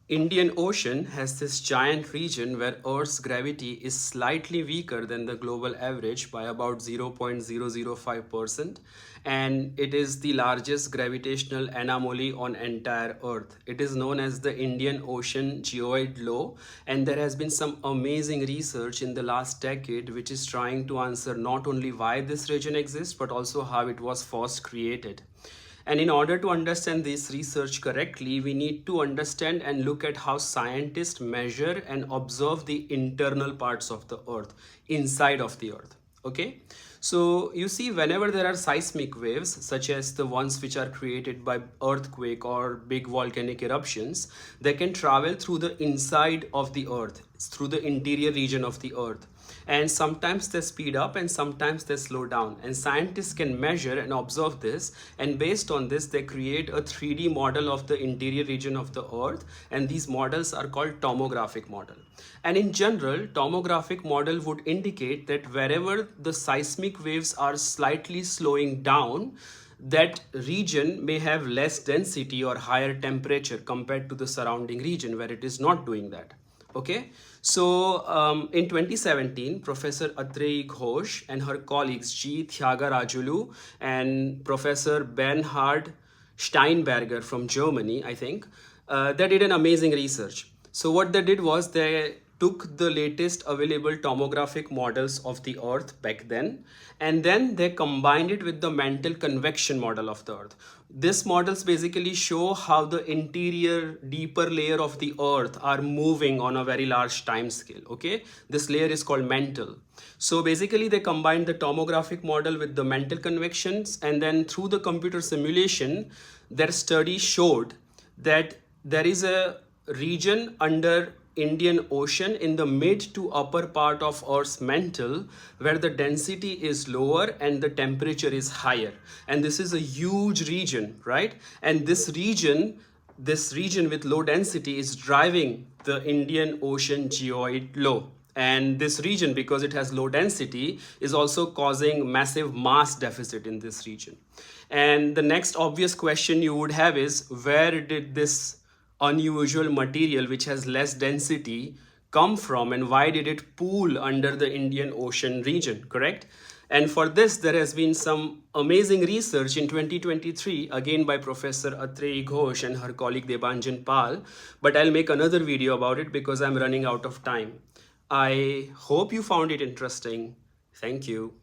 Indian Ocean has this giant region where Earth's gravity is slightly weaker than the global average by about 0.005%, and it is the largest gravitational anomaly on entire Earth. It is known as the Indian Ocean Geoid Low, and there has been some amazing research in the last decade which is trying to answer not only why this region exists but also how it was first created. And in order to understand this research correctly, we need to understand and look at how scientists measure and observe the internal parts of the Earth, inside of the Earth. Okay? So you see, whenever there are seismic waves, such as the ones which are created by earthquake or big volcanic eruptions, they can travel through the inside of the Earth, through the interior region of the Earth. And sometimes they speed up and sometimes they slow down, and scientists can measure and observe this, and based on this they create a 3D model of the interior region of the Earth, and these models are called tomographic model. And in general, tomographic model would indicate that wherever the seismic waves are slightly slowing down, that region may have less density or higher temperature compared to the surrounding region where it is not doing that. Okay, so in 2017, Professor Atreyi Ghosh and her colleagues G. Thiagarajulu and Professor Bernhard Steinberger from Germany, I think, they did an amazing research. So what they did was they took the latest available tomographic models of the Earth back then, and then they combined it with the mantle convection model of the Earth. These models basically show how the interior, deeper layer of the Earth are moving on a very large time scale. Okay, this layer is called mantle. So basically, they combined the tomographic model with the mantle convections, and then through the computer simulation, their study showed that there is a region under Indian Ocean in the mid to upper part of Earth's mantle where the density is lower and the temperature is higher. And this is a huge region, right? And this region with low density is driving the Indian Ocean Geoid Low. And this region, because it has low density, is also causing massive mass deficit in this region. And the next obvious question you would have is, where did this unusual material which has less density come from, and why did it pool under the Indian Ocean region, correct? And for this, there has been some amazing research in 2023, again by Professor Atreyi Ghosh and her colleague Debanjan Pal, but I'll make another video about it because I'm running out of time. I hope you found it interesting. Thank you.